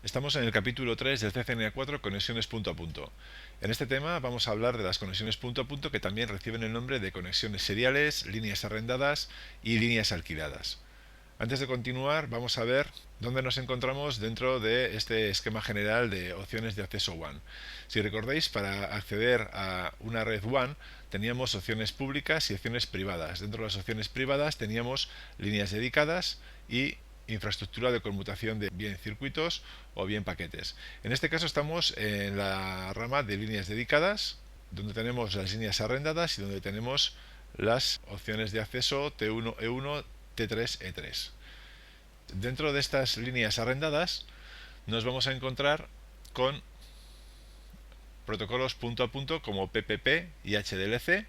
Estamos en el capítulo 3 del CCNA 4, conexiones punto a punto. En este tema vamos a hablar de las conexiones punto a punto, que también reciben el nombre de conexiones seriales, líneas arrendadas y líneas alquiladas. Antes de continuar, vamos a ver dónde nos encontramos dentro de este esquema general de opciones de acceso WAN. Si recordáis, para acceder a una red WAN teníamos opciones públicas y opciones privadas. Dentro de las opciones privadas teníamos líneas dedicadas y infraestructura de conmutación de bien circuitos o bien paquetes. En este caso estamos en la rama de líneas dedicadas, donde tenemos las líneas arrendadas y donde tenemos las opciones de acceso T1, E1, T3, E3. Dentro de estas líneas arrendadas nos vamos a encontrar con protocolos punto a punto como PPP y HDLC.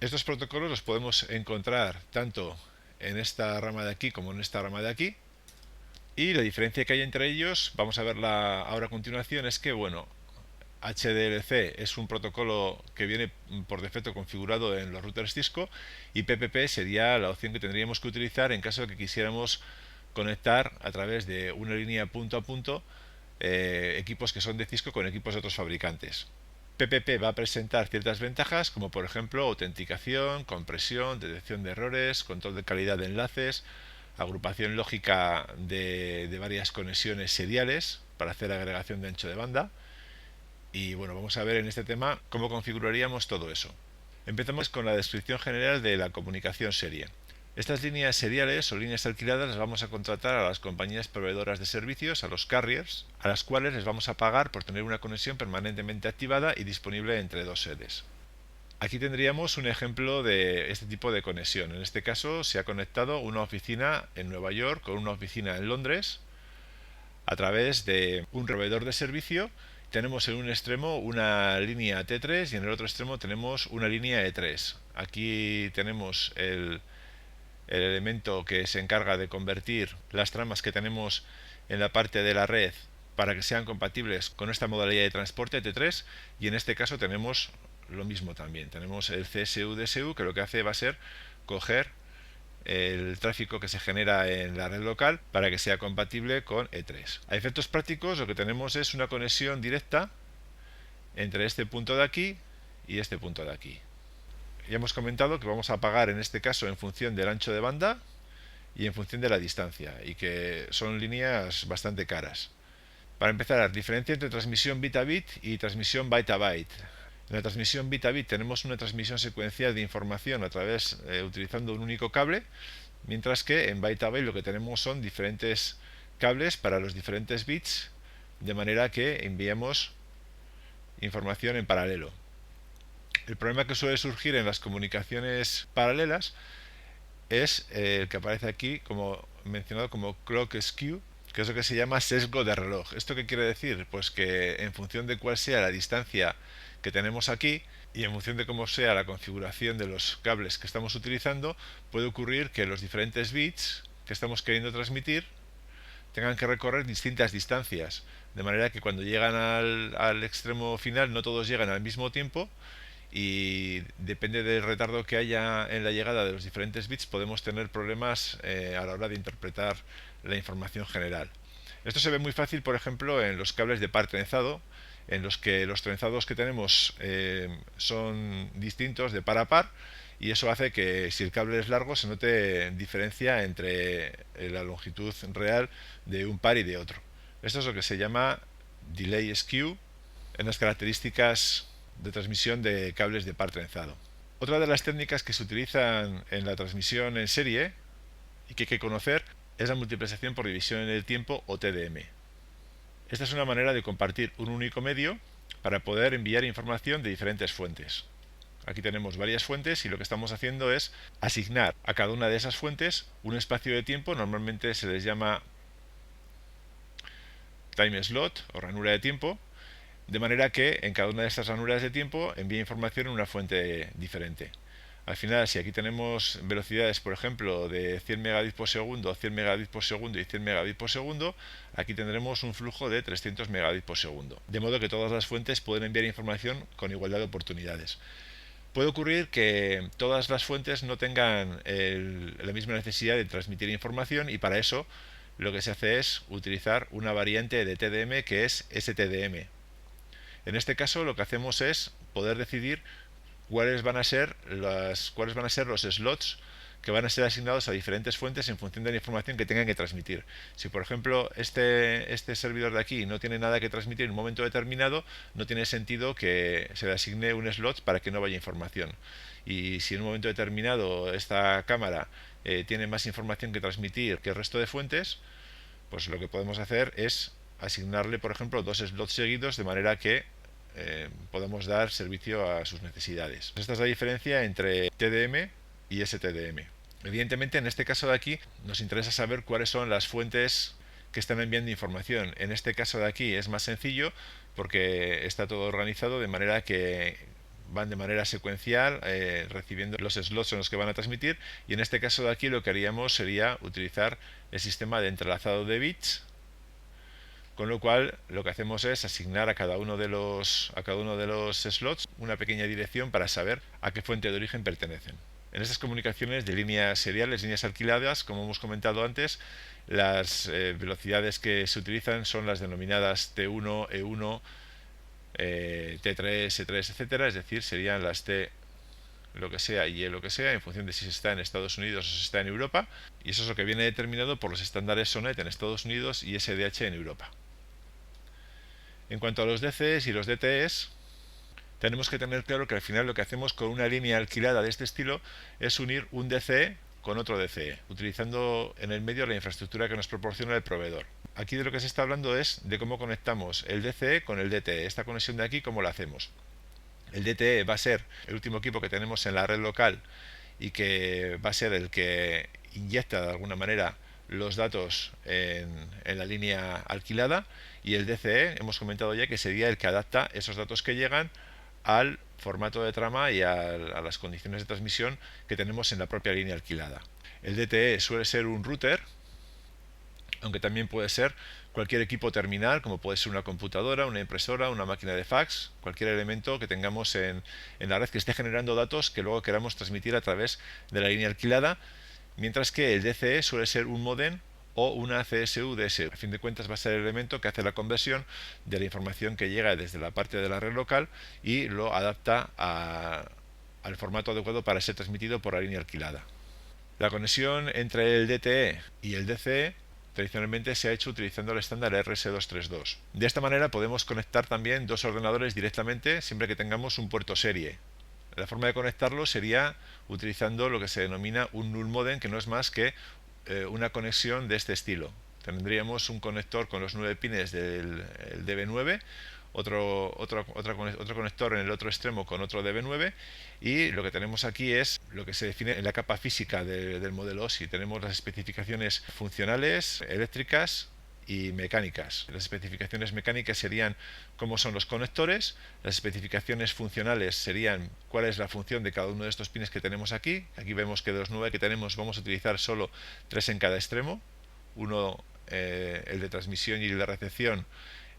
Estos protocolos los podemos encontrar tanto en esta rama de aquí como en esta rama de aquí. Y la diferencia que hay entre ellos, vamos a verla ahora a continuación, es que, bueno, HDLC es un protocolo que viene por defecto configurado en los routers Cisco, y PPP sería la opción que tendríamos que utilizar en caso de que quisiéramos conectar a través de una línea punto a punto equipos que son de Cisco con equipos de otros fabricantes. PPP va a presentar ciertas ventajas, como por ejemplo autenticación, compresión, detección de errores, control de calidad de enlaces, agrupación lógica de varias conexiones seriales para hacer agregación de ancho de banda. Y bueno, vamos a ver en este tema cómo configuraríamos todo eso. Empezamos con la descripción general de la comunicación serie. Estas líneas seriales o líneas alquiladas las vamos a contratar a las compañías proveedoras de servicios, a los carriers, a las cuales les vamos a pagar por tener una conexión permanentemente activada y disponible entre dos sedes. Aquí tendríamos un ejemplo de este tipo de conexión. En este caso se ha conectado una oficina en Nueva York con una oficina en Londres a través de un proveedor de servicio. Tenemos en un extremo una línea T3 y en el otro extremo tenemos una línea E3. Aquí tenemos el elemento que se encarga de convertir las tramas que tenemos en la parte de la red para que sean compatibles con esta modalidad de transporte T3, y en este caso tenemos lo mismo también. Tenemos el CSU-DSU, que lo que hace va a ser coger el tráfico que se genera en la red local para que sea compatible con E3. A efectos prácticos, lo que tenemos es una conexión directa entre este punto de aquí y este punto de aquí. Ya hemos comentado que vamos a pagar en este caso en función del ancho de banda y en función de la distancia, y que son líneas bastante caras. Para empezar, diferencia entre transmisión bit a bit y transmisión byte a byte. En la transmisión bit a bit tenemos una transmisión secuencial de información a través utilizando un único cable, mientras que en byte a byte lo que tenemos son diferentes cables para los diferentes bits, de manera que enviamos información en paralelo. El problema que suele surgir en las comunicaciones paralelas es el que aparece aquí como mencionado como clock skew, que es lo que se llama sesgo de reloj. ¿Esto qué quiere decir? Pues que en función de cuál sea la distancia que tenemos aquí y en función de cómo sea la configuración de los cables que estamos utilizando, puede ocurrir que los diferentes bits que estamos queriendo transmitir tengan que recorrer distintas distancias, de manera que cuando llegan al extremo final no todos llegan al mismo tiempo, y depende del retardo que haya en la llegada de los diferentes bits podemos tener problemas a la hora de interpretar la información general. Esto se ve muy fácil, por ejemplo, en los cables de par trenzado, en los que los trenzados que tenemos son distintos de par a par, y eso hace que si el cable es largo se note diferencia entre la longitud real de un par y de otro. Esto es lo que se llama delay skew en las características de transmisión de cables de par trenzado. Otra de las técnicas que se utilizan en la transmisión en serie y que hay que conocer es la multiplexación por división en el tiempo, o TDM. Esta es una manera de compartir un único medio para poder enviar información de diferentes fuentes. Aquí tenemos varias fuentes y lo que estamos haciendo es asignar a cada una de esas fuentes un espacio de tiempo. Normalmente se les llama time slot o ranura de tiempo, de manera que en cada una de estas ranuras de tiempo envía información en una fuente diferente. Al final, si aquí tenemos velocidades, por ejemplo, de 100 megabits por segundo, 100 megabits por segundo y 100 megabits por segundo, aquí tendremos un flujo de 300 megabits por segundo. De modo que todas las fuentes pueden enviar información con igualdad de oportunidades. Puede ocurrir que todas las fuentes no tengan la misma necesidad de transmitir información, y para eso lo que se hace es utilizar una variante de TDM que es STDM. En este caso lo que hacemos es poder decidir cuáles van a ser los slots que van a ser asignados a diferentes fuentes en función de la información que tengan que transmitir. Si por ejemplo este servidor de aquí no tiene nada que transmitir en un momento determinado, no tiene sentido que se le asigne un slot para que no vaya información. Y si en un momento determinado esta cámara tiene más información que transmitir que el resto de fuentes, pues lo que podemos hacer es asignarle, por ejemplo, 2 slots seguidos de manera que podamos dar servicio a sus necesidades. Esta es la diferencia entre TDM y STDM. Evidentemente, en este caso de aquí nos interesa saber cuáles son las fuentes que están enviando información. En este caso de aquí es más sencillo porque está todo organizado de manera que van de manera secuencial recibiendo los slots en los que van a transmitir, y en este caso de aquí lo que haríamos sería utilizar el sistema de entrelazado de bits, con lo cual lo que hacemos es asignar a cada uno de los slots una pequeña dirección para saber a qué fuente de origen pertenecen. En estas comunicaciones de líneas seriales, líneas alquiladas, como hemos comentado antes, las velocidades que se utilizan son las denominadas T1, E1, T3, E3, etcétera, es decir, serían las T lo que sea y E lo que sea, en función de si se está en Estados Unidos o se está en Europa, y eso es lo que viene determinado por los estándares SONET en Estados Unidos y SDH en Europa. En cuanto a los DCEs y los DTEs, tenemos que tener claro que al final lo que hacemos con una línea alquilada de este estilo es unir un DCE con otro DCE, utilizando en el medio la infraestructura que nos proporciona el proveedor. Aquí de lo que se está hablando es de cómo conectamos el DCE con el DTE. Esta conexión de aquí, ¿cómo la hacemos? El DTE va a ser el último equipo que tenemos en la red local y que va a ser el que inyecta de alguna manera los datos en la línea alquilada, y el DCE hemos comentado ya que sería el que adapta esos datos que llegan al formato de trama y a las condiciones de transmisión que tenemos en la propia línea alquilada. El DTE suele ser un router, aunque también puede ser cualquier equipo terminal, como puede ser una computadora, una impresora, una máquina de fax, cualquier elemento que tengamos en la red que esté generando datos que luego queramos transmitir a través de la línea alquilada, mientras que el DCE suele ser un módem o una CSU-DSU. A fin de cuentas va a ser el elemento que hace la conversión de la información que llega desde la parte de la red local y lo adapta al formato adecuado para ser transmitido por la línea alquilada. La conexión entre el DTE y el DCE tradicionalmente se ha hecho utilizando el estándar RS232. De esta manera podemos conectar también dos ordenadores directamente siempre que tengamos un puerto serie. La forma de conectarlo sería utilizando lo que se denomina un null modem, que no es más que una conexión de este estilo. Tendríamos un conector con los 9 pines del DB9, otro conector en el otro extremo con otro DB9, y lo que tenemos aquí es lo que se define en la capa física del modelo OSI. Tenemos las especificaciones funcionales, eléctricas y mecánicas. Las especificaciones mecánicas serían cómo son los conectores, las especificaciones funcionales serían cuál es la función de cada uno de estos pines que tenemos aquí. Aquí vemos que de los 9 que tenemos vamos a utilizar solo 3 en cada extremo, uno el de transmisión y el de recepción,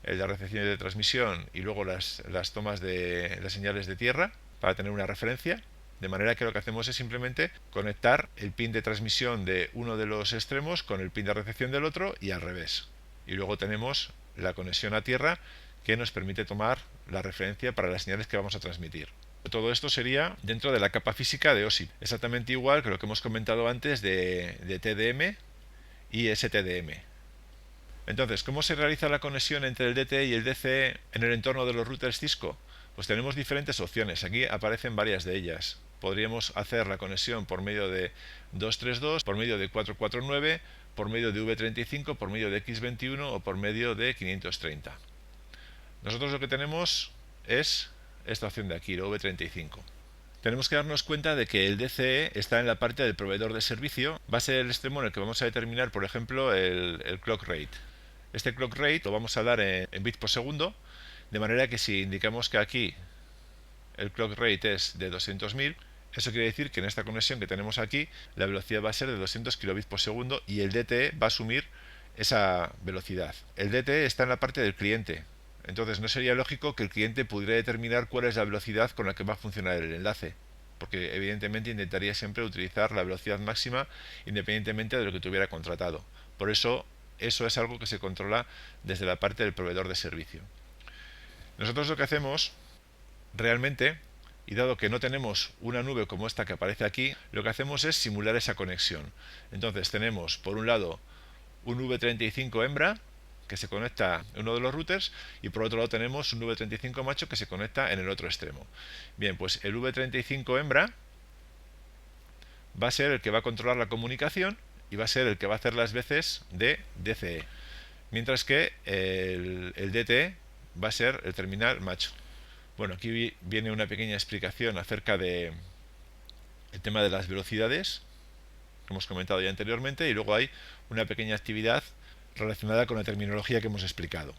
el de recepción y de transmisión, y luego las tomas de las señales de tierra para tener una referencia. De manera que lo que hacemos es simplemente conectar el pin de transmisión de uno de los extremos con el pin de recepción del otro y al revés. Y luego tenemos la conexión a tierra que nos permite tomar la referencia para las señales que vamos a transmitir. Todo esto sería dentro de la capa física de OSI, exactamente igual que lo que hemos comentado antes de TDM y STDM. Entonces, ¿cómo se realiza la conexión entre el DTE y el DCE en el entorno de los routers Cisco? Pues tenemos diferentes opciones, aquí aparecen varias de ellas. Podríamos hacer la conexión por medio de 232, por medio de 449, por medio de V35, por medio de X21 o por medio de 530. Nosotros lo que tenemos es esta opción de aquí, la V35. Tenemos que darnos cuenta de que el DCE está en la parte del proveedor de servicio. Va a ser el extremo en el que vamos a determinar, por ejemplo, el clock rate. Este clock rate lo vamos a dar en bits por segundo, de manera que si indicamos que aquí el clock rate es de 200.000, eso quiere decir que en esta conexión que tenemos aquí la velocidad va a ser de 200 kilobits por segundo y el DTE va a asumir esa velocidad. El DTE está en la parte del cliente, entonces no sería lógico que el cliente pudiera determinar cuál es la velocidad con la que va a funcionar el enlace, porque evidentemente intentaría siempre utilizar la velocidad máxima independientemente de lo que tuviera contratado. Por eso eso es algo que se controla desde la parte del proveedor de servicio. Nosotros lo que hacemos realmente, y dado que no tenemos una nube como esta que aparece aquí, lo que hacemos es simular esa conexión. Entonces tenemos por un lado un V35 hembra que se conecta en uno de los routers, y por otro lado tenemos un V35 macho que se conecta en el otro extremo. Bien, pues el V35 hembra va a ser el que va a controlar la comunicación y va a ser el que va a hacer las veces de DCE, mientras que el DTE va a ser el terminal macho. Bueno, aquí viene una pequeña explicación acerca de el tema de las velocidades que hemos comentado ya anteriormente, y luego hay una pequeña actividad relacionada con la terminología que hemos explicado.